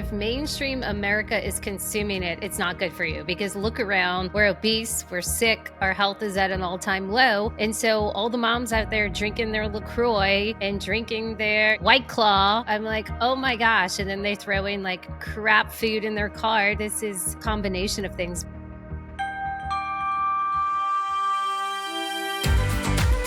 if mainstream America is consuming it, it's not good for you because look around, we're obese, we're sick, our health is at an all-time low. And so all the moms out there drinking their LaCroix and drinking their White Claw, I'm like, oh my gosh. And then they throw in like crap food in their car. This is a combination of things.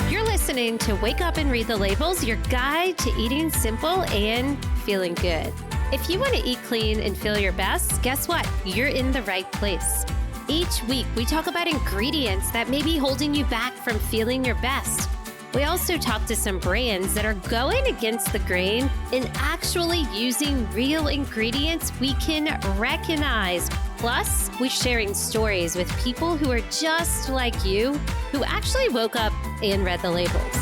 You're listening to Wake Up and Read the Labels, your guide to eating simple and feeling good. If you want to eat clean and feel your best, guess what? You're in the right place. Each week, we talk about ingredients that may be holding you back from feeling your best. We also talk to some brands that are going against the grain and actually using real ingredients we can recognize. Plus, we're sharing stories with people who are just like you, who actually woke up and read the labels.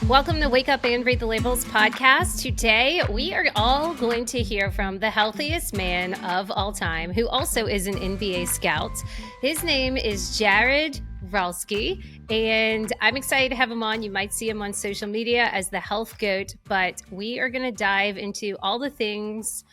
Welcome to Wake Up and Read the Labels podcast. Today, we are all going to hear from the healthiest man of all time, who also is an NBA scout. His name is Jared Roski, and I'm excited to have him on. You might see him on social media as the health goat, but we are going to dive into all the things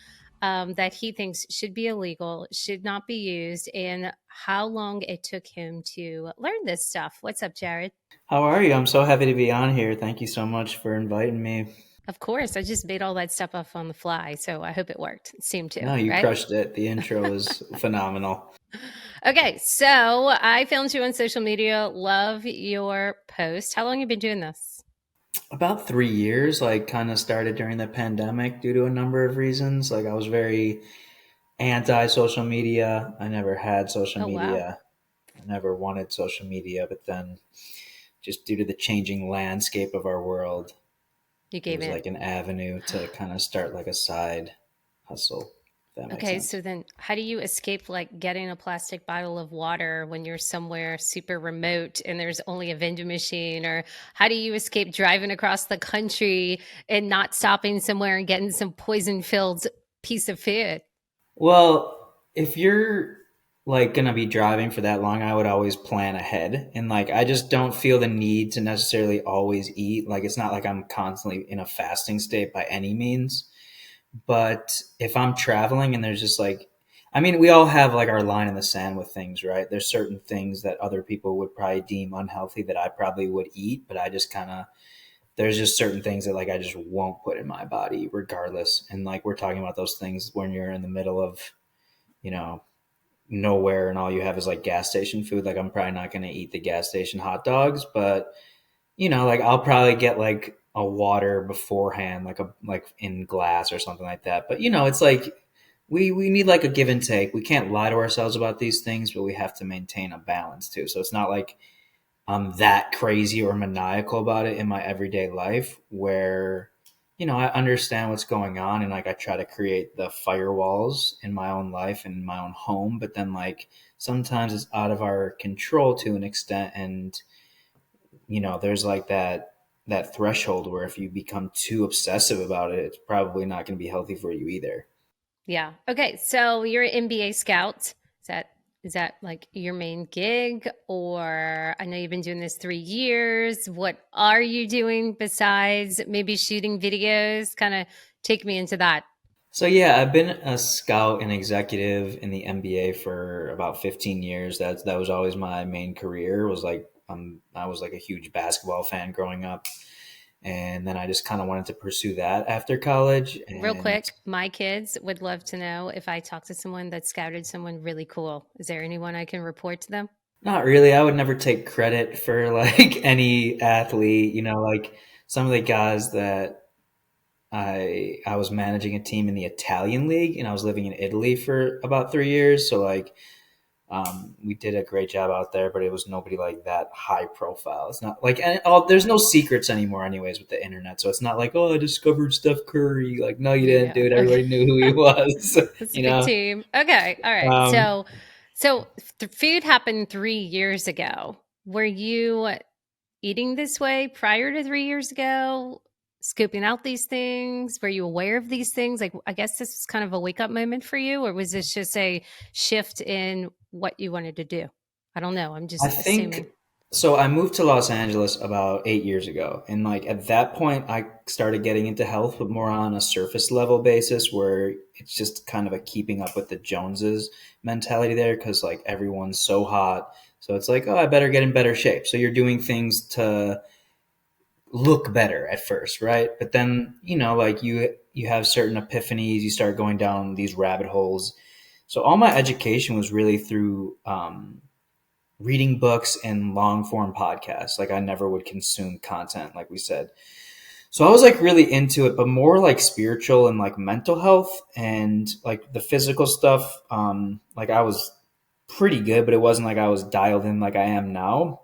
that he thinks should be illegal, should not be used, and how long it took him to learn this stuff. What's up, Jared? How are you? I'm so happy to be on here. Thank you so much for inviting me. Of course. I just made all that stuff up on the fly, so I hope it worked. It seemed to, No, you right? crushed it. The intro was phenomenal. Okay, so I found you on social media. Love your post. How long have you been doing this? About 3 years, kind of started during the pandemic due to a number of reasons. I was very anti-social media. I never had social Oh, wow. media. I never wanted social media, but then just due to the changing landscape of our world, You it gave was in. like an avenue to kind of start like a side hustle, if that makes Okay, sense. so then how do you escape like getting a plastic bottle of water when you're somewhere super remote and there's only a vending machine? Or how do you escape driving across the country and not stopping somewhere and getting some poison-filled piece of food? Well, if you're gonna be driving for that long, I would always plan ahead. And I just don't feel the need to necessarily always eat. It's not like I'm constantly in a fasting state by any means. But if I'm traveling and there's just I mean, we all have our line in the sand with things, right? There's certain things that other people would probably deem unhealthy that I probably would eat, but I just kind of there's just certain things that I just won't put in my body regardless. And we're talking about those things when you're in the middle of, you know, nowhere and all you have is gas station food. I'm probably not going to eat the gas station hot dogs, but I'll probably get a water beforehand, like in glass or something like that. But it's we need a give and take. We can't lie to ourselves about these things, but we have to maintain a balance too. So it's not like I'm that crazy or maniacal about it in my everyday life where, I understand what's going on and I try to create the firewalls in my own life and in my own home. But then sometimes it's out of our control to an extent. And, there's that threshold where if you become too obsessive about it, it's probably not going to be healthy for you either. Yeah. Okay. So you're an NBA scout. Is that like your main gig? Or I know you've been doing this 3 years. What are you doing besides maybe shooting videos? Kind of take me into that. So yeah, I've been a scout and executive in the NBA for about 15 years. That was always my main career. Was I was a huge basketball fan growing up, and then I just kind of wanted to pursue that after college. Real And quick, my kids would love to know if I talk to someone that scouted someone really cool. Is there anyone I can report to them? not really. I would never take credit for any athlete. Some of the guys that I was managing a team in the Italian league, and I was living in Italy for about 3 years. So we did a great job out there, but it was nobody that high profile. It's not there's no secrets anymore, anyways, with the internet. So it's not oh, I discovered Steph Curry. No, you didn't, Yeah. dude. Okay. Everybody knew who he was. It's a you big know. team. Okay. All right. Um, So food happened 3 years ago. Were you eating this way prior to 3 years ago? Scoping out these things? Were you aware of these things? Like, I guess this was kind of a wake up moment for you, or was this just a shift in what you wanted to do? I don't know. I'm I just think assuming. So I moved to Los Angeles about 8 years ago. And like at that point, I started getting into health, but more on a surface level basis where it's just kind of a keeping up with the Joneses mentality there because like everyone's so hot. So it's like, oh, I better get in better shape. So you're doing things to look better at first, right? But then, like you have certain epiphanies, you start going down these rabbit holes. So all my education was really through reading books and long form podcasts. Like I never would consume content, like we said. So I was like really into it, but more like spiritual and like mental health and like the physical stuff. Like I was pretty good, but it wasn't like I was dialed in like I am now.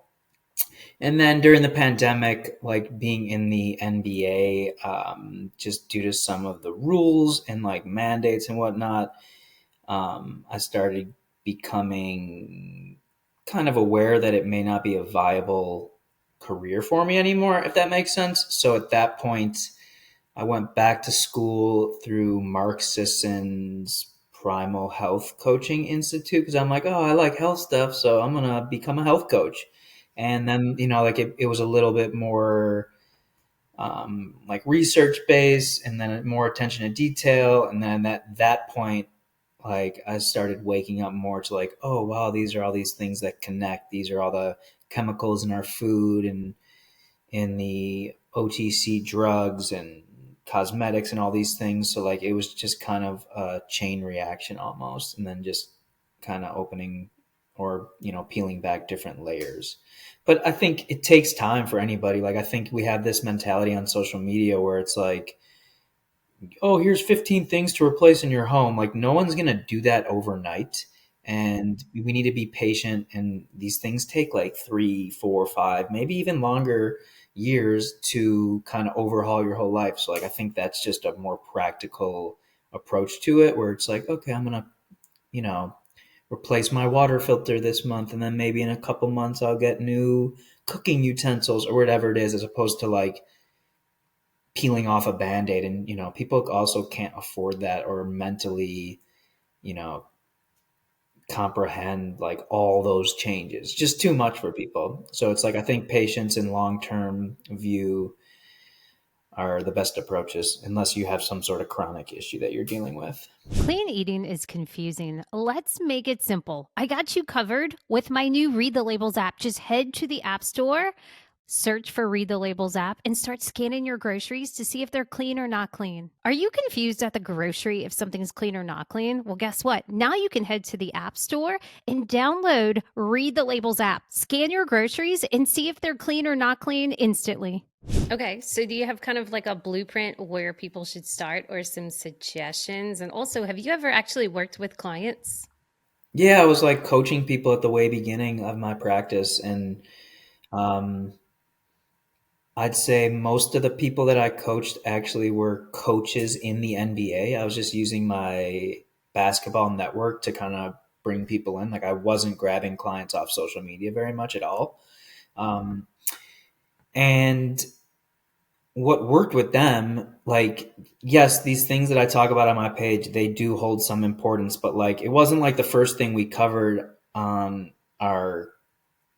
And then during the pandemic, like being in the NBA, just due to some of the rules and like mandates and whatnot, I started becoming kind of aware that it may not be a viable career for me anymore, if that makes sense. So at that point, I went back to school through Mark Sisson's Primal Health Coaching Institute because I'm like, oh, I like health stuff, so I'm gonna become a health coach. And then, like it was a little bit more like research based and then more attention to detail. And then at that point, like I started waking up more to like, oh wow, these are all these things that connect. These are all the chemicals in our food and in the OTC drugs and cosmetics and all these things. So like it was just kind of a chain reaction almost, and then just kind of opening or peeling back different layers. But I think it takes time for anybody. Like I think we have this mentality on social media where it's like, oh, here's 15 things to replace in your home. Like no one's going to do that overnight. And we need to be patient. And these things take like 3, 4, 5, maybe even longer years to kind of overhaul your whole life. So like, I think that's just a more practical approach to it where it's like, okay, I'm going to, you know, replace my water filter this month. And then maybe in a couple months, I'll get new cooking utensils or whatever it is, as opposed to like, peeling off a band-aid. And people also can't afford that or mentally you know comprehend like all those changes, just too much for people. So it's like I think patience and long-term view are the best approaches unless you have some sort of chronic issue that you're dealing with. Clean eating is confusing. Let's make it simple. I got you covered with my new Read the Labels app. Just head to the App Store, search for Read the Labels app, and start scanning your groceries to see if they're clean or not clean. Are you confused at the grocery if something's clean or not clean? Well, guess what? Now you can head to the App Store and download Read the Labels app. Scan your groceries and see if they're clean or not clean instantly. Okay, so do you have kind of like a blueprint where people should start or some suggestions? And also, have you ever actually worked with clients? Yeah, I was like coaching people at the way beginning of my practice, and um, I'd say most of the people that I coached actually were coaches in the NBA. I was just using my basketball network to kind of bring people in. Like I wasn't grabbing clients off social media very much at all. Um, and what worked with them, like, yes, these things that I talk about on my page, they do hold some importance, but like it wasn't like the first thing we covered on our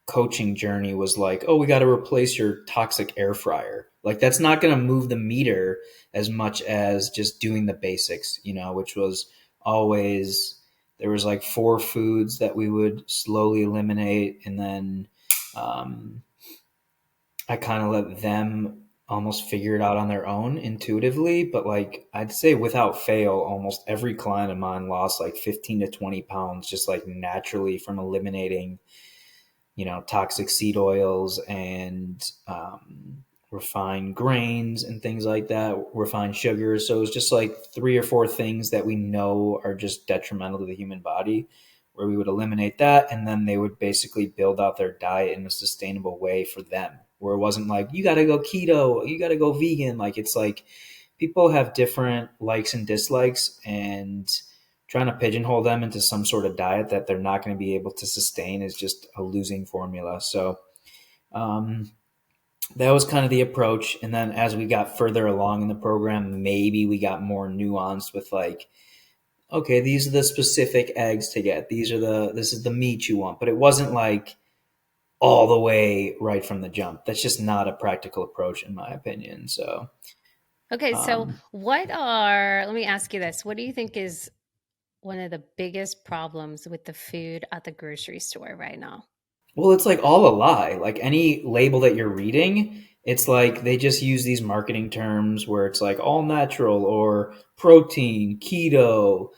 coaching journey was like, oh, we got to replace your toxic air fryer. Like that's not going to move the meter as much as just doing the basics, which was always there was like 4 foods that we would slowly eliminate, and then um, I kind of let them almost figure it out on their own intuitively. But like I'd say without fail, almost every client of mine lost like 15 to 20 pounds just like naturally from eliminating toxic seed oils and refined grains and things like that, refined sugars. So it's just like 3 or 4 things that we know are just detrimental to the human body, where we would eliminate that. And then they would basically build out their diet in a sustainable way for them, where it wasn't like, you got to go keto, you got to go vegan. Like it's like people have different likes and dislikes, and trying to pigeonhole them into some sort of diet that they're not going to be able to sustain is just a losing formula. So um, that was kind of the approach. And then as we got further along in the program, maybe we got more nuanced with like, okay, these are the specific eggs to get. This is the meat you want. But it wasn't like all the way right from the jump. That's just not a practical approach, in my opinion. So, Okay, so um, let me ask you this. What do you think is one of the biggest problems with the food at the grocery store right now? well, it's like all a lie. Like any label that you're reading, it's like they just use these marketing terms where it's like all natural or protein, keto,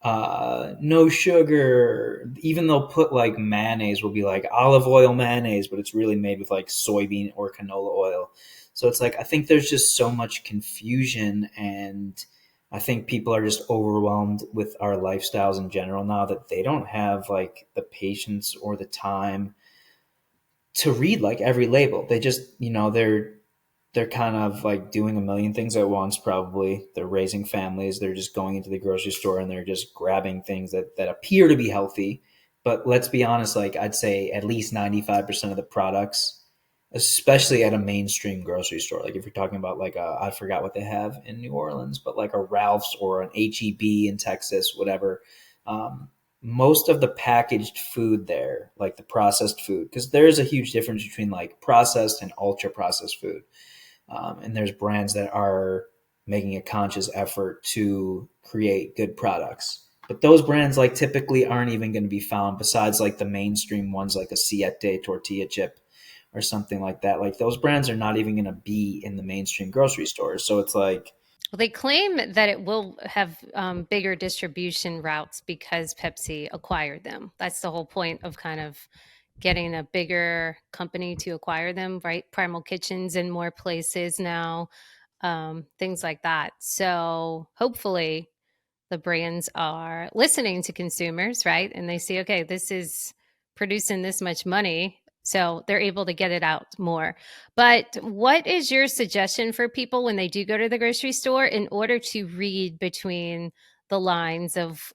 no sugar. Even they'll put like mayonnaise will be like olive oil mayonnaise, but it's really made with like soybean or canola oil. So it's like I think there's just so much confusion, and I think people are just overwhelmed with our lifestyles in general now that they don't have like the patience or the time to read like every label. They just, they're kind of like doing a million things at once. Probably they're raising families. They're just going into the grocery store and they're just grabbing things that appear to be healthy. But let's be honest, like I'd say at least 95% of the products, especially at a mainstream grocery store, like if you're talking about like I forgot what they have in New Orleans, but like a Ralph's or an HEB in Texas, whatever. Um, Most of the packaged food there, like the processed food, because there is a huge difference between like processed and ultra processed food. And there's brands that are making a conscious effort to create good products. But those brands like typically aren't even going to be found besides like the mainstream ones like a Siete tortilla chip or something like that. Like those brands are not even going to be in the mainstream grocery stores. So it's like, Well, they claim that it will have bigger distribution routes because Pepsi acquired them. That's the whole point of kind of getting a bigger company to acquire them, right? Primal Kitchens in more places now, things like that. So hopefully the brands are listening to consumers, right? And they see, okay, this is producing this much money. So they're able to get it out more. But what is your suggestion for people when they do go to the grocery store in order to read between the lines of,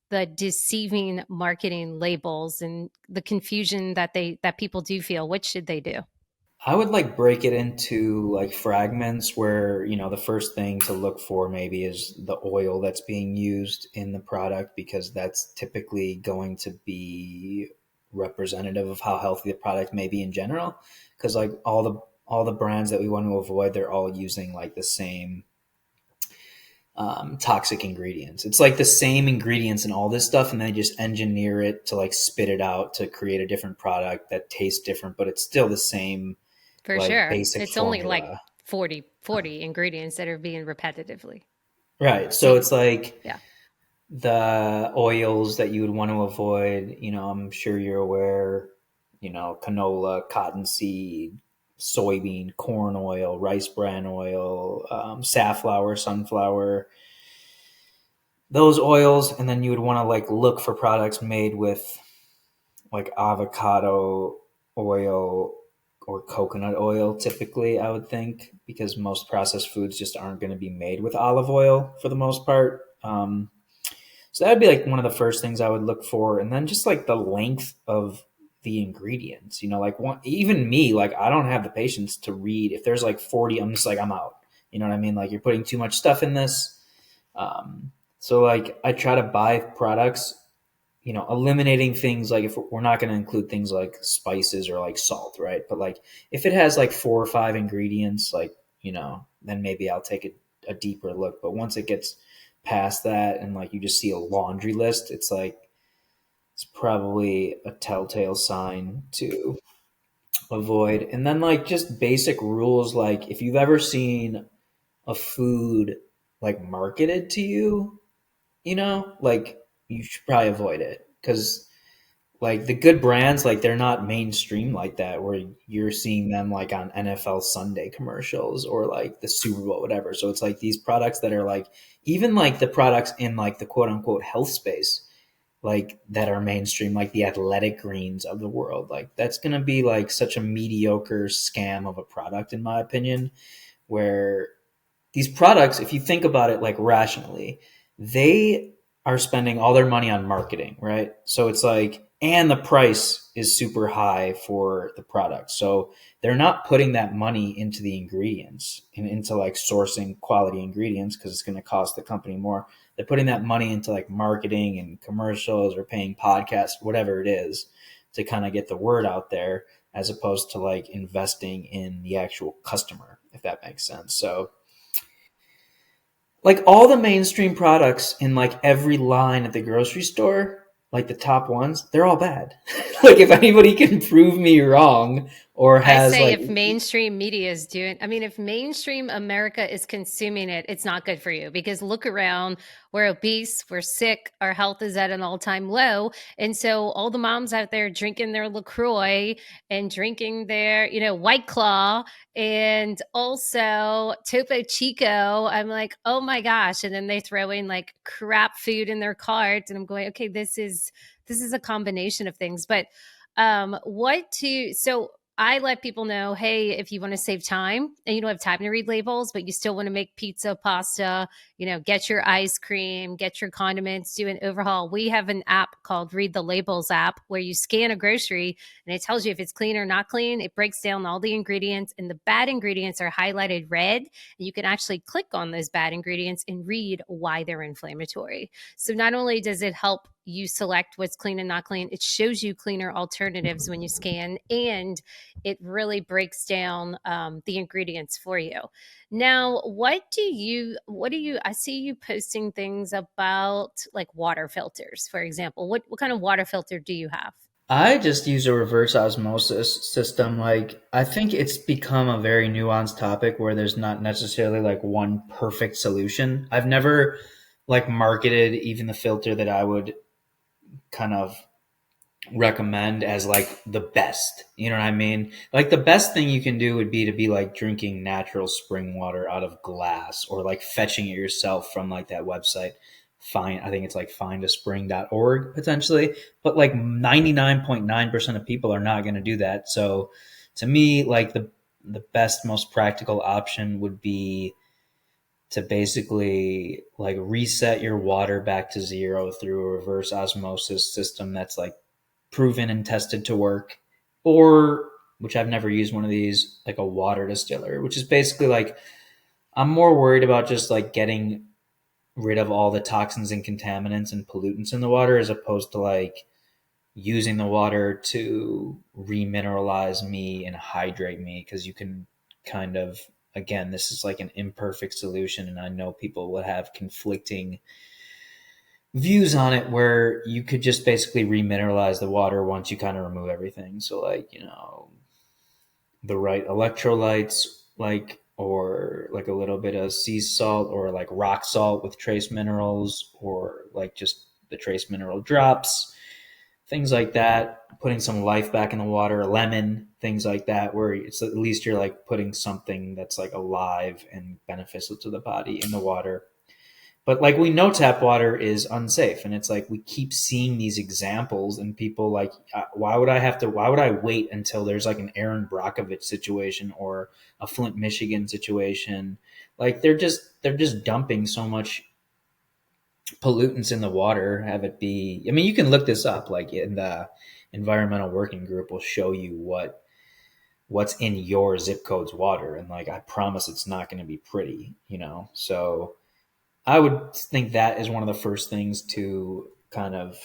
the deceiving marketing labels and the confusion that people do feel? What should they do? I would like break it into like fragments where, the first thing to look for maybe is the oil that's being used in the product because that's typically going to be representative of how healthy the product may be in general. Because like all the brands that we want to avoid, they're all using like the same toxic ingredients. It's like the same ingredients and all this stuff, and they just engineer it to like spit it out to create a different product that tastes different, but it's still the same For like sure. basic It's only like formula. 40 ingredients that are being repetitively Right. So same. it's like Yeah, the oils that you would want to avoid, I'm sure you're aware, canola, cottonseed, soybean, corn oil, rice bran oil, safflower, sunflower, those oils. And then you would want to like look for products made with like avocado oil or coconut oil typically, I would think, because most processed foods just aren't going to be made with olive oil for the most part. So that would be like one of the first things I would look for, and then just like the length of the ingredients. Like even me, like I don't have the patience to read. If there's like 40, I'm just like I'm out. You know what I mean? Like you're putting too much stuff in this. So like I try to buy products, eliminating things like if we're not going to include things like spices or like salt, right? But like if it has like 4 or 5 ingredients, like, then maybe I'll take a deeper look. But once it gets past that and like you just see a laundry list, it's like, it's probably a telltale sign to avoid. And then like just basic rules, like if you've ever seen a food like marketed to you, like you should probably avoid it because like the good brands, like they're not mainstream like that where you're seeing them like on NFL Sunday commercials or like the Super Bowl, whatever. So it's like these products that are like, even like the products in like the quote unquote health space, like that are mainstream, like the athletic greens of the world. Like that's going to be like such a mediocre scam of a product, in my opinion, where these products, if you think about it like rationally, they are spending all their money on marketing, right? So it's like, and the price is super high for the product. So they're not putting that money into the ingredients and into like sourcing quality ingredients because it's going to cost the company more. They're putting that money into like marketing and commercials or paying podcasts, whatever it is, to kind of get the word out there, as opposed to like investing in the actual customer, if that makes sense. So like all the mainstream products in like every line at the grocery store, like the top ones, they're all bad. Like if anybody can prove me wrong or I has say like, if mainstream media is doing, I mean, if mainstream America is consuming it, it's not good for you because look around, we're obese, we're sick, our health is at an all time low. And so all the moms out there drinking their LaCroix and drinking their, White Claw and also Topo Chico, I'm like, oh my gosh. And then they throw in like crap food in their cart. And I'm going, okay, this is a combination of things. But what to, so I let people know, hey, if you want to save time and you don't have time to read labels, but you still want to make pizza, pasta, get your ice cream, get your condiments, do an overhaul. We have an app called Read the Labels app where you scan a grocery and it tells you if it's clean or not clean. It breaks down all the ingredients and the bad ingredients are highlighted red. And you can actually click on those bad ingredients and read why they're inflammatory. So not only does it help you select what's clean and not clean, it shows you cleaner alternatives when you scan, and it really breaks down the ingredients for you. Now, I see you posting things about like water filters, for example. What kind of water filter do you have? I just use a reverse osmosis system. Like, I think it's become a very nuanced topic where there's not necessarily like one perfect solution. I've never like marketed even the filter that I would kind of recommend as like the best. You know what I mean? Like the best thing you can do would be to be like drinking natural spring water out of glass or like fetching it yourself from like that website. I think it's like findaspring.org potentially, but like 99.9% of people are not going to do that. So to me, like the best, most practical option would be to basically like reset your water back to zero through a reverse osmosis system that's like proven and tested to work, or which I've never used one of these, like a water distiller, which is basically like I'm more worried about just like getting rid of all the toxins and contaminants and pollutants in the water as opposed to like using the water to remineralize me and hydrate me, because you can kind of, again, this is like an imperfect solution and I know people would have conflicting views on it where you could just basically remineralize the water once you kind of remove everything. So like, the right electrolytes, like, or like a little bit of sea salt or like rock salt with trace minerals, or like just the trace mineral drops, things like that, putting some life back in the water, lemon, things like that, where it's at least you're like putting something that's like alive and beneficial to the body in the water. But like we know tap water is unsafe, and it's like we keep seeing these examples, and people like, why would I wait until there's like an Aaron Brockovich situation or a Flint, Michigan situation? Like they're just dumping so much pollutants in the water. Have it be, I mean, you can look this up, like in the environmental working group will show you what's in your zip code's water, and like I promise it's not going to be pretty. So I would think that is one of the first things to kind of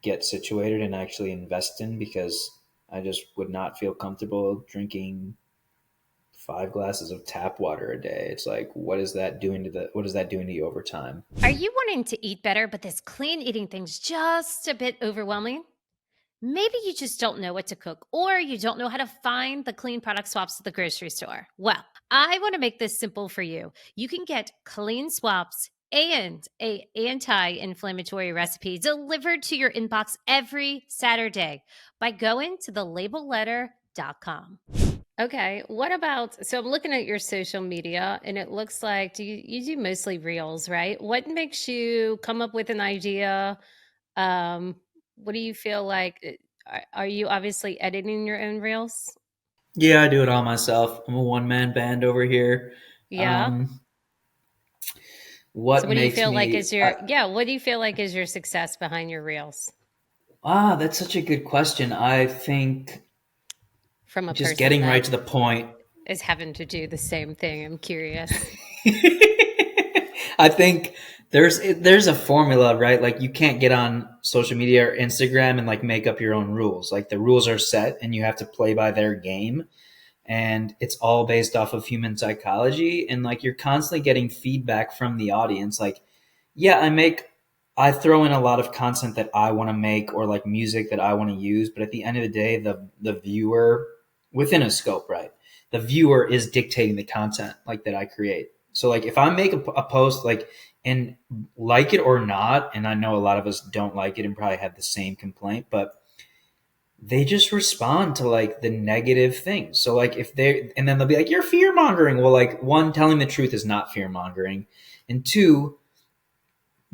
get situated and actually invest in, because I just would not feel comfortable drinking 5 glasses of tap water a day. It's like, what is that doing to you over time? Are you wanting to eat better, but this clean eating thing's just a bit overwhelming? Maybe you just don't know what to cook, or you don't know how to find the clean product swaps at the grocery store. Well, I want to make this simple for you. You can get clean swaps and a anti-inflammatory recipe delivered to your inbox every Saturday by going to thelabelletter.com. Okay, what about, so I'm looking at your social media and it looks like you do mostly reels, right? What makes you come up with an idea? Um, what do you feel like? Are you obviously editing your own reels? Yeah, I do it all myself. I'm a one man band over here. Yeah. Um, So what what do you makes feel like me? is your, yeah, what do you feel like is your success behind your reels That's such a good question. I think from a just person getting that right to the point. is having to do the same thing? I'm curious. I think there's a formula, right? Like you can't get on social media or Instagram and like make up your own rules. Like the rules are set and you have to play by their game, and it's all based off of human psychology, and like you're constantly getting feedback from the audience. Like, yeah, I throw in a lot of content that I want to make or like music that I want to use, but at the end of the day, the viewer, within a scope, right? The viewer is dictating the content like that I create. So like if I make a post like, and like it or not, and I know a lot of us don't like it and probably have the same complaint, but they just respond to like the negative things. So like if they, and then they'll be like, you're fear mongering. Well, like one, telling the truth is not fear mongering. And two,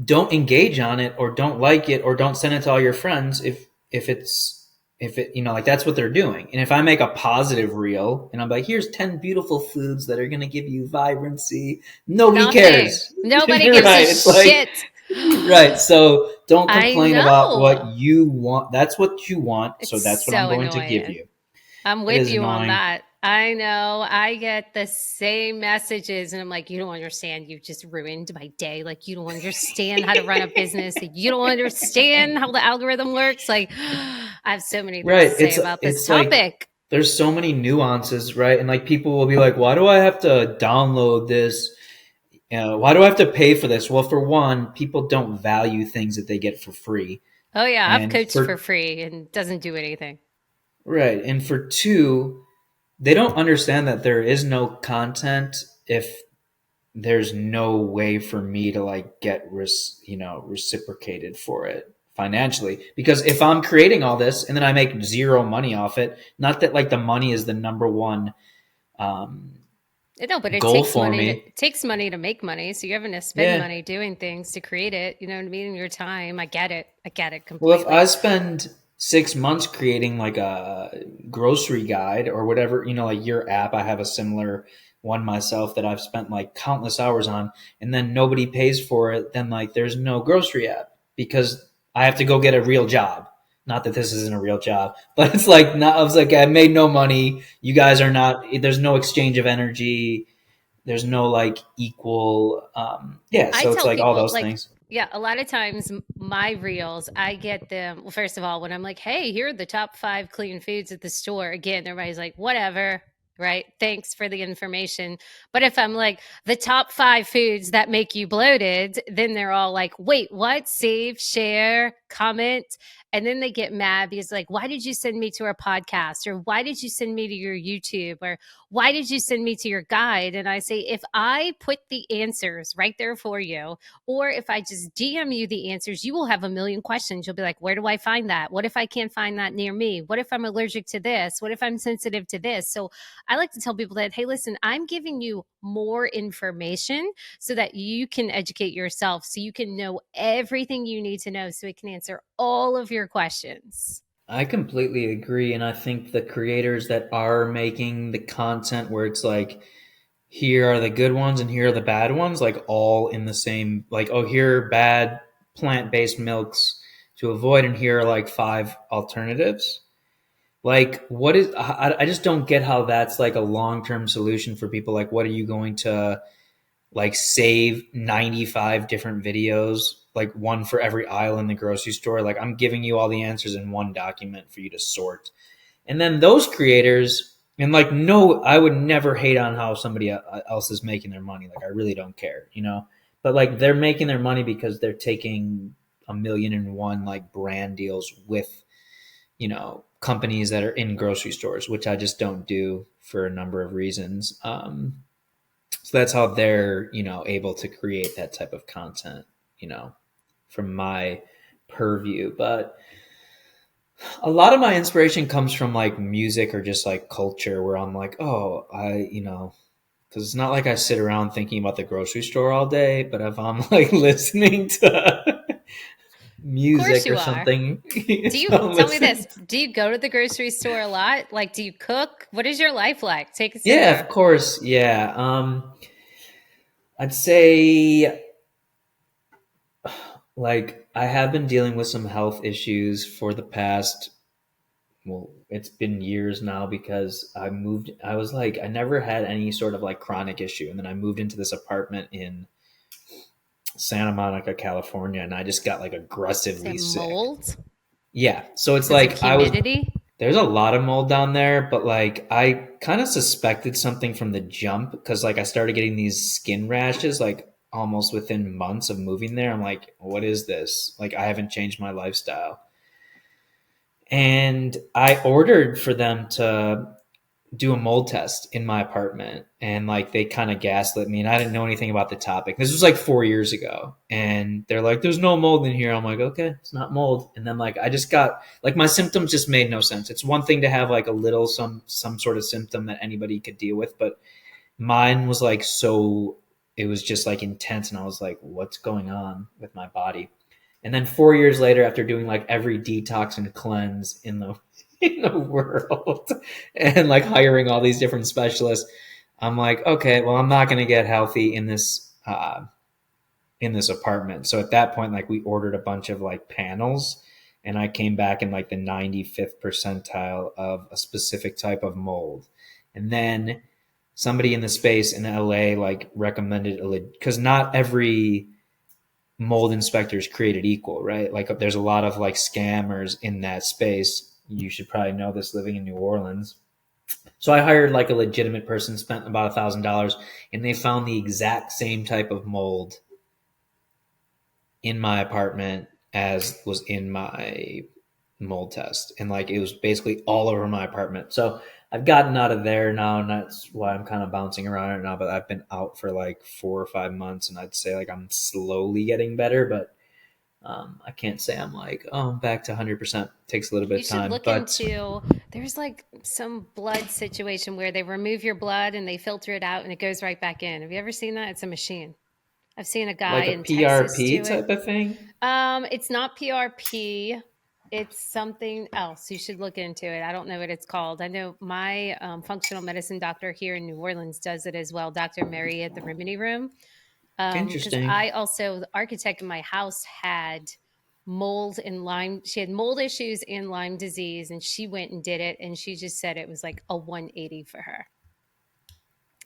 don't engage on it or don't like it or don't send it to all your friends if it, you know, like that's what they're doing. And if I make a positive reel and I'm like, here's 10 beautiful foods that are going to give you vibrancy, nobody Nothing. cares. Nobody gives Right. a It's like, shit. right. So don't I complain about what know. you want. That's what you want. So It's that's what I'm so going to give annoying. you. I'm It with is you on annoying. that. I know. I get the same messages, and I'm like, you don't understand. You've just ruined my day. Like, you don't understand how to run a business. You don't understand how the algorithm works. Like, I have so many things Right. to say about this It's like topic. there's so many nuances, right? And like people will be like, why do I have to download this? Why do I have to pay for this? Well, for one, people don't value things that they get for free. Oh, yeah. I've And coached for for free and doesn't do anything. right. And for two, they don't understand that there is no content if there's no way for me to like get reciprocated for it financially. Because if I'm creating all this and then I make zero money off it, not that like the money is the number one um, No, but goal for me. it takes money to make money. So you're having to spend Yeah. money doing things to create it. You know what I mean? Your time. I get it. I get it Well, if I completely. spend 6 months creating like a grocery guide or whatever, like your app, I have a similar one myself that I've spent like countless hours on, and then nobody pays for it, then like there's no grocery app because I have to go get a real job. Not that this isn't a real job, but it's like not, I was like, I made no money. You guys are not, there's no exchange of energy. There's no like equal, yeah. I So it's tell like all people, those like, things. yeah, a lot of times my reels, I get them. Well, first of all, when I'm like, hey, here are the top 5 clean foods at the store, again, everybody's like, whatever, right? Thanks for the information. But if I'm like, the top 5 foods that make you bloated, then they're all like, wait, what? Save, share, comment. And then they get mad because, like, why did you send me to our podcast? Or why did you send me to your YouTube? Or why did you send me to your guide? And I say, if I put the answers right there for you, or if I just DM you the answers, you will have a million questions. You'll be like, where do I find that? What if I can't find that near me? What if I'm allergic to this? What if I'm sensitive to this? So I like to tell people that, hey, listen, I'm giving you more information so that you can educate yourself, so you can know everything you need to know, so it can answer all of your questions. I completely agree. And I think the creators that are making the content where it's like, here are the good ones and here are the bad ones, like all in the same, like, oh, here are bad plant based milks to avoid, and here are like 5 alternatives. Like, what is, I just don't get how that's like a long term solution for people. Like, what are you going to like save 95 different videos, like one for every aisle in the grocery store? Like, I'm giving you all the answers in one document for you to sort. And then those creators, and like, no, I would never hate on how somebody else is making their money. Like, I really don't care. But like, they're making their money because they're taking a million and one like brand deals with, companies that are in grocery stores, which I just don't do for a number of reasons. So that's how they're, able to create that type of content, from my purview. But a lot of my inspiration comes from like music or just like culture where I'm like, oh, because it's not like I sit around thinking about the grocery store all day, but if I'm like listening to Of course music or you are. something, Do if you I'm tell me listening this? Do you go to the grocery store a lot? Like, do you cook? What is your life like? Take us in yeah, of there. course. Yeah. I'd say like I have been dealing with some health issues for the past, well, it's been years now because I was like, I never had any sort of like chronic issue. And then I moved into this apartment in Santa Monica, California, and I just got like Is it aggressively sick. mold? Yeah. So it's Because of like humidity? there's a lot of mold down there, but like I kind of suspected something from the jump because like I started getting these skin rashes like almost within months of moving there. I'm like, what is this? Like I haven't changed my lifestyle. And I ordered for them to do a mold test in my apartment, and like they kind of gaslit me, and I didn't know anything about the topic. This was like 4 years ago, and they're like, there's no mold in here. I'm like, okay, it's not mold. And then like I just got like my symptoms just made no sense. It's one thing to have like a little some sort of symptom that anybody could deal with, but mine was like so it was just like intense, and I was like, what's going on with my body? And then 4 years later, after doing like every detox and cleanse in the in the world, and like hiring all these different specialists, I'm like, okay, well, I'm not going to get healthy in this apartment. So at that point, like we ordered a bunch of like panels, and I came back in like the 95th percentile of a specific type of mold. And then somebody in the space in LA like recommended because not every mold inspectors created equal, right? Like there's a lot of like scammers in that space. You should probably know this living in New Orleans. So I hired like a legitimate person, spent about $1,000, and they found the exact same type of mold in my apartment as was in my mold test. And like it was basically all over my apartment. So I've gotten out of there now, and that's why I'm kind of bouncing around right now. But I've been out for like 4 or 5 months, and I'd say like I'm slowly getting better, but I can't say I'm like, oh, I'm back to 100%. Takes a little bit You of should time, look but into, there's like some blood situation where they remove your blood and they filter it out and it goes right back in. Have you ever seen that? It's a machine. I've seen a guy like a in Texas PRP do it. type of thing. It's not PRP. It's something else. You should look into it. I don't know what it's called. I know my functional medicine doctor here in New Orleans does it as well, Dr. Mary at the Remedy Room. Because Interesting. I also, the architect in my house had mold and Lyme. She had mold issues and Lyme disease, and she went and did it. And she just said it was like a 180 for her.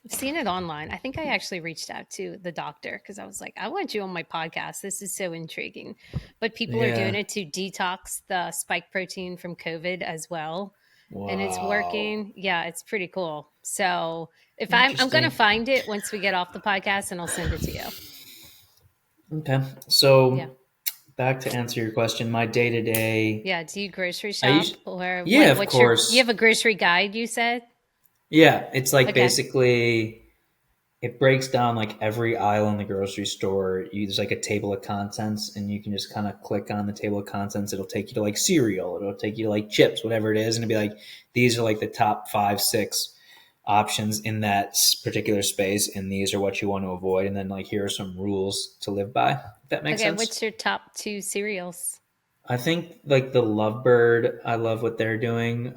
I've seen it online. I think I actually reached out to the doctor because I was like, I want you on my podcast. This is so intriguing. But people are doing Yeah. it to detox the spike protein from COVID as well. And it's Wow. working. Yeah, it's pretty cool. So if I'm gonna Interesting. find it once we get off the podcast and I'll send it to you. Okay. Yeah. So back to answer your question, my day to day, Yeah. Do you grocery I shop use, or yeah, of what's your, you have course. a grocery guide, you said? Yeah, it's like Okay. basically it breaks down like every aisle in the grocery store. There's like a table of contents, and you can just kind of click on the table of contents. It'll take you to like cereal, it'll take you to like chips, whatever it is, and it'll be like these are like the top five, six options in that particular space, and these are what you want to avoid. And then like here are some rules to live by. If that makes Okay. sense. What's your top two cereals? I think like the Lovebird, I love what they're doing.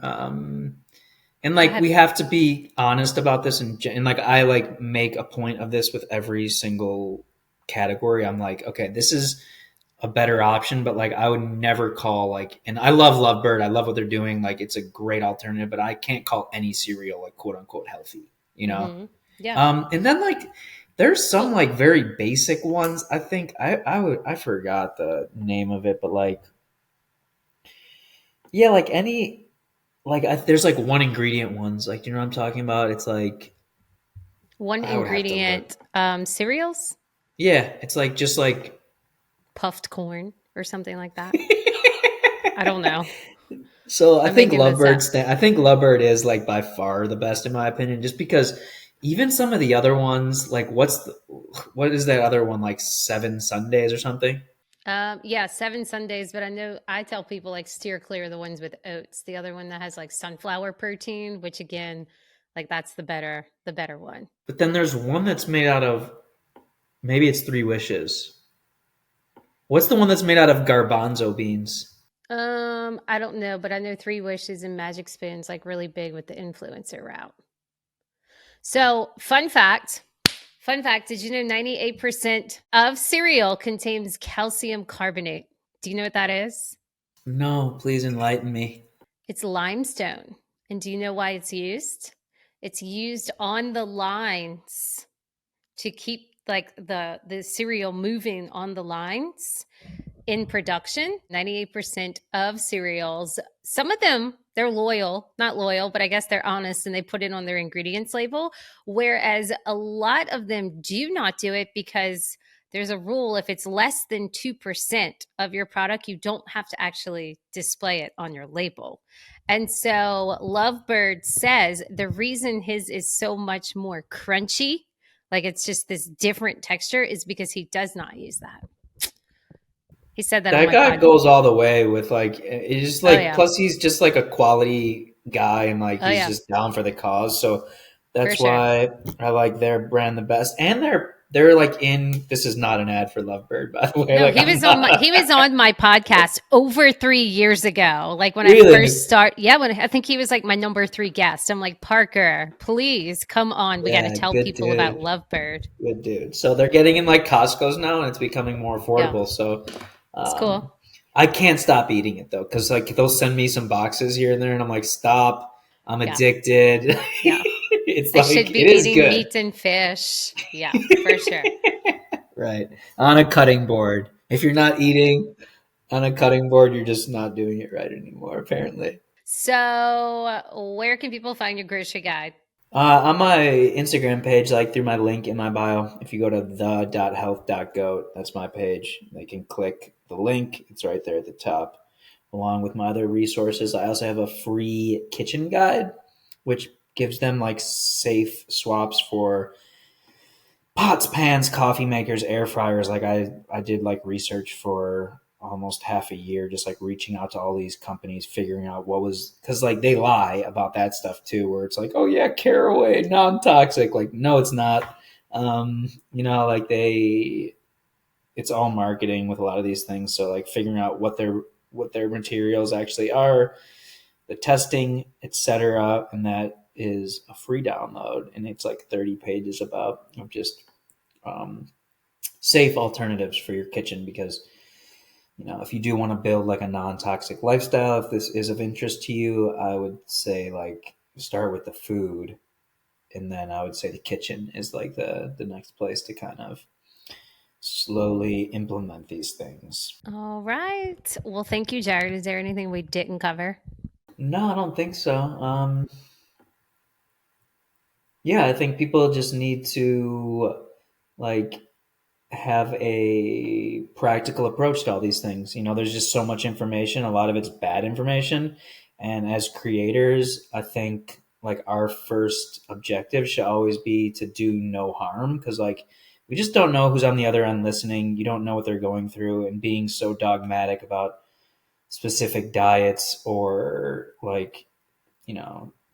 And I like have, we have to be honest about this, and like I like make a point of this with every single category. I'm like, okay, this is a better option, but like I would never call like, and I love Lovebird, I love what they're doing, like it's a great alternative, but I can't call any cereal like quote unquote healthy, you know. yeah. And then like there's some Well, like very basic ones. I think I forgot the name of it, but like yeah, like any like there's like one ingredient ones, like you know what I'm talking about. It's like one I would have to look. ingredient cereals, Yeah, it's like just like puffed corn or something like that. I don't know. so. I'm making this up. I think Lovebird is like by far the best in my opinion, just because even some of the other ones, like what is that other one like Seven Sundays or something? Yeah, seven Sundays, but I know I tell people like steer clear of the ones with oats. The other one that has like sunflower protein, which again, like that's the better one. But then there's one that's made out of maybe it's Three Wishes. What's the one that's made out of garbanzo beans? I don't know, but I know Three Wishes and Magic Spoon's like really big with the influencer route. So, fun fact, did you know 98% of cereal contains calcium carbonate? Do you know what that is? No, please enlighten me. It's limestone. And do you know why it's used? It's used on the lines to keep like the cereal moving on the lines in production. 98% of cereals, some of them they're loyal, not loyal, but I guess they're honest and they put it on their ingredients label. Whereas a lot of them do not do it because there's a rule if it's less than 2% of your product, you don't have to actually display it on your label. And so Lovebird says the reason his is so much more crunchy, like it's just this different texture, is because he does not use that. He said that on That my guy pod. goes all the way with like it's just Oh like yeah. plus he's just like a quality guy and like Oh he's yeah. just down for the cause. So For that's sure. why I like their brand the best. And they're like in this is not an ad for Lovebird, by the way. No, Like he I'm was on my not he was on my podcast over 3 years ago. Like when I really first start, yeah, when I think he was like my number 3 guest. I'm like, Parker, please come on. We got to yeah, tell good people about dude. Lovebird. Good dude. So they're getting in like Costco's now and it's becoming more Yeah, affordable. So it's cool. um I can't stop eating it though, because like they'll send me some boxes here and there and I'm like, stop, I'm Yeah, addicted. yeah. It's I like should be it is eating good. meat and fish. Yeah, for sure. Right. On a cutting board. If you're not eating on a cutting board, you're just not doing it right anymore, apparently. So, where can people find your grocery guide? On my Instagram page, like through my link in my bio, if you go to the.health.goat, that's my page. They can click the link. It's right there at the top, along with my other resources. I also have a free kitchen guide, which gives them like safe swaps for pots, pans, coffee makers, air fryers. Like I did like research for almost half a year, just like reaching out to all these companies, figuring out what was because like they lie about that stuff too, where it's like, oh yeah, caraway, non toxic. Like no, it's not. Like it's all marketing with a lot of these things. So like figuring out what their materials actually are, the testing, etc., and that is a free download, and it's like 30 pages about of just um, safe alternatives for your kitchen because if you do want to build like a non-toxic lifestyle, if this is of interest to you, I would say like start with the food, and then I would say the kitchen is like the next place to kind of slowly implement these things. All right. Well, thank you, Jared. Is there anything we didn't cover? No, I don't think so. Yeah, I think people just need to like have a practical approach to all these things. There's just so much information. A lot of it's bad information. And as creators, I think like our first objective should always be to do no harm because like we just don't know who's on the other end listening. You don't know what they're going through, and being so dogmatic about specific diets or like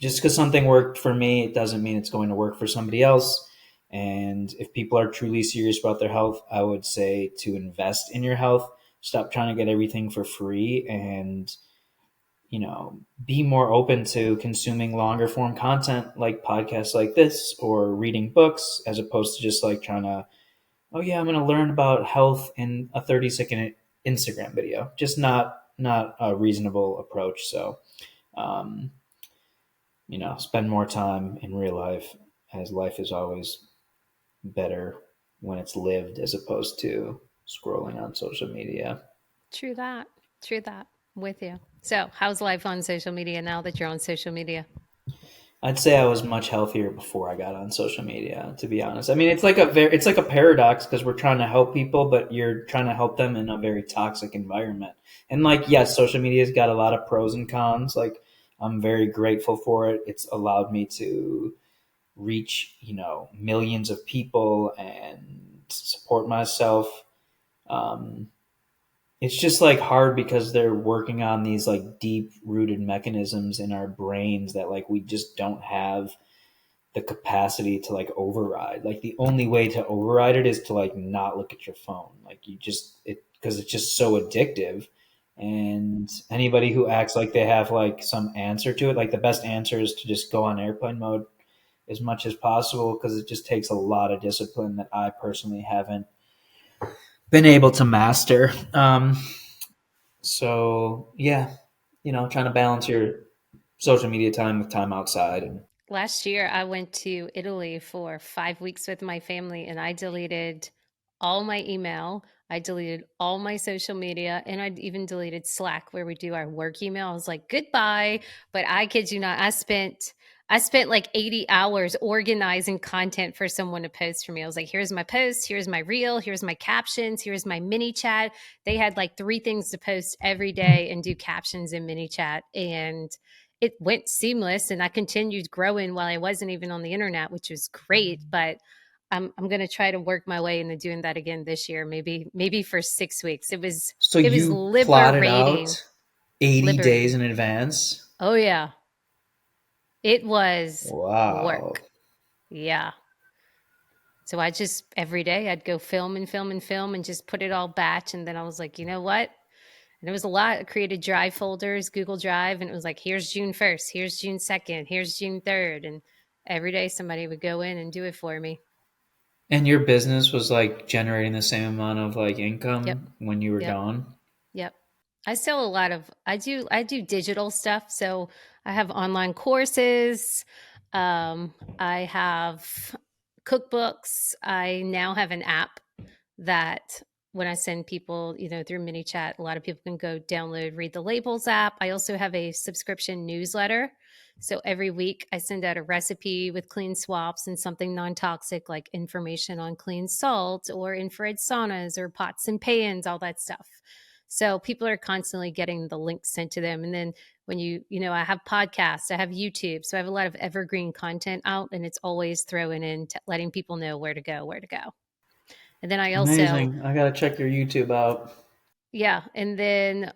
just because something worked for me, it doesn't mean it's going to work for somebody else. And if people are truly serious about their health, I would say to invest in your health. Stop trying to get everything for free and, be more open to consuming longer form content like podcasts like this or reading books as opposed to just like trying to, oh yeah, I'm going to learn about health in a 30-second Instagram video. Just not a reasonable approach. So, um, spend more time in real life, as life is always better when it's lived as opposed to scrolling on social media. True that. True that. With you. So, how's life on social media now that you're on social media? I'd say I was much healthier before I got on social media, to be honest. I mean, it's like a paradox because we're trying to help people, but you're trying to help them in a very toxic environment. And like, yes, social media's got a lot of pros and cons. Like, I'm very grateful for it. It's allowed me to reach millions of people and support myself. um, it's just like hard because they're working on these like deep rooted mechanisms in our brains that like we just don't have the capacity to like override. Like the only way to override it is to like not look at your phone. Like you just it because it's just so addictive. And anybody who acts like they have like some answer to it, like the best answer is to just go on airplane mode as much as possible because it just takes a lot of discipline that I personally haven't been able to master. So yeah, trying to balance your social media time with time outside. And Last year, I went to Italy for 5 weeks with my family, and I deleted all my email. I deleted all my social media, and I even deleted Slack, where we do our work email. I was like, goodbye. But I kid you not, I spent like 80 hours organizing content for someone to post for me. I was like, here's my post, here's my reel, here's my captions, here's my mini chat. They had like 3 things to post every day and do captions in mini chat. And it went seamless, and I continued growing while I wasn't even on the internet, which was great. But I'm going to try to work my way into doing that again this year, maybe for 6 weeks. So It was you plotted liberating. out 80 days Liberating. in advance? Oh yeah. It was Wow. work. Yeah. So I just every day I'd go film and film and film and just put it all batch. And then I was like, you know what? And it was a lot. I created Drive folders, Google Drive, and it was like, here's June 1st, here's June 2nd, here's June 3rd. And every day somebody would go in and do it for me. And your business was like generating the same amount of like Yep. income when you were Yep. gone? Yep. I sell a lot of I do digital stuff. So I have online courses. I have cookbooks. I now have an app that when I send people, through mini chat, a lot of people can go download Read the Labels app. I also have a subscription newsletter. So every week I send out a recipe with clean swaps and something non-toxic, like information on clean salt or infrared saunas or pots and pans, all that stuff. So people are constantly getting the links sent to them. And then when I have podcasts, I have YouTube. So I have a lot of evergreen content out, and it's always throwing in letting people know where to go. And then I also, Amazing. I gotta check your YouTube out. yeah. And then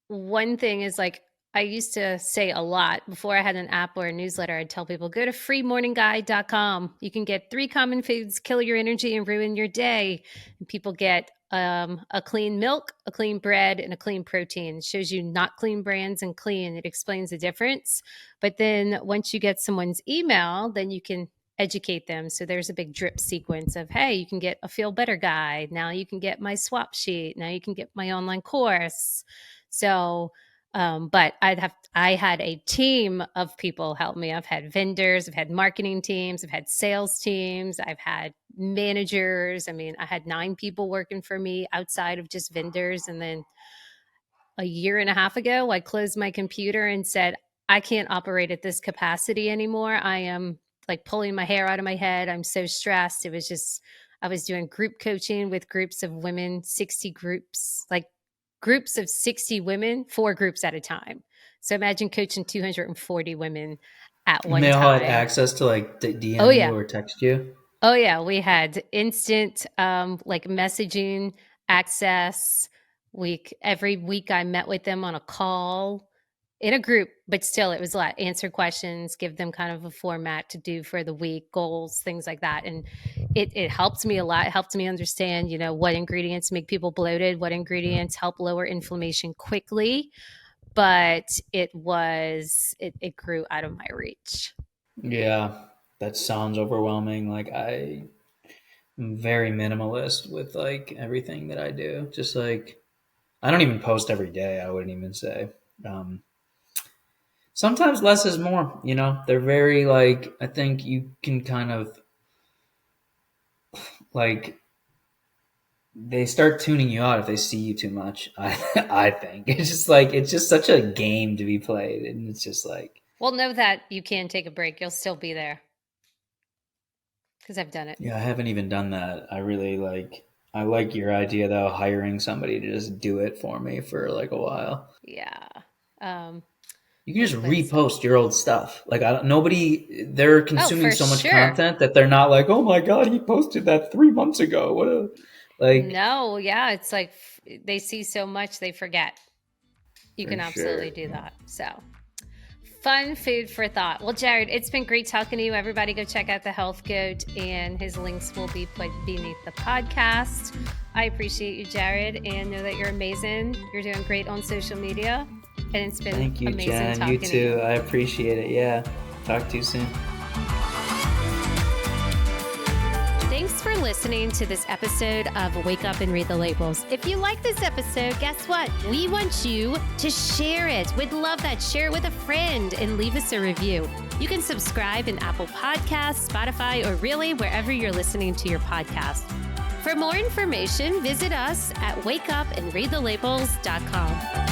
one thing is like, I used to say a lot before I had an app or a newsletter. I'd tell people, go to freemorningguide.com. You can get 3 common foods, kill your energy and ruin your day. And people get a clean milk, a clean bread, and a clean protein. It shows you not clean brands and clean. It explains the difference. But then once you get someone's email, then you can educate them. So there's a big drip sequence of, hey, you can get a feel better guide. Now you can get my swap sheet. Now you can get my online course. So, but I had a team of people help me. I've had vendors, I've had marketing teams, I've had sales teams, I've had managers. I mean, I had 9 people working for me outside of just vendors. And then a year and a half ago, I closed my computer and said, I can't operate at this capacity anymore. I am like pulling my hair out of my head. I'm so stressed. I was doing group coaching with groups of women, 60 groups, like groups of 60 women, 4 groups at a time. So imagine coaching 240 women at And one they all had time. access to like Oh, DM you yeah. or text you? Oh yeah, we had instant like messaging access. Every week I met with them on a call in a group, but still it was a lot. Answer questions, give them kind of a format to do for the week, goals, things like that. And it helped me a lot. It helped me understand, what ingredients make people bloated, what ingredients help lower inflammation quickly. But it grew out of my reach. Yeah, that sounds overwhelming. Like I'm very minimalist with like everything that I do. Just like I don't even post every day, I wouldn't even say. Um, Sometimes less is more, you know? They're very like I think you can kind of like they start tuning you out if they see you too much. I think it's just such a game to be played, and it's just like Well, know that you can take a break. You'll still be there because I've done it. yeah, I haven't even done that. I like your idea though, hiring somebody to just do it for me for like a while. Yeah. Um, You can just but so, repost your old stuff. Like I don't, nobody they're oh, consuming for so much sure. content that they're not like, "Oh my god, he posted that 3 months ago." What a like No, yeah, it's like they see so much they forget. You for can sure. absolutely do that. So, fun food for thought. Well, Jared, it's been great talking to you. Everybody go check out the Health Goat, and his links will be put beneath the podcast. I appreciate you, Jared, and know that you're amazing. You're doing great on social media, and it's been Thank you, amazing Jen. You talking to you. too. I appreciate it. Yeah. Talk to you soon. Thanks Thanks for listening to this episode of Wake Up and Read the Labels. If you like this episode, guess what? We want you to share it. We'd love that. Share it with a friend and leave us a review. You can subscribe in Apple Podcasts, Spotify, or really wherever you're listening to your podcast. For more information, visit us at wakeupandreadthelabels.com.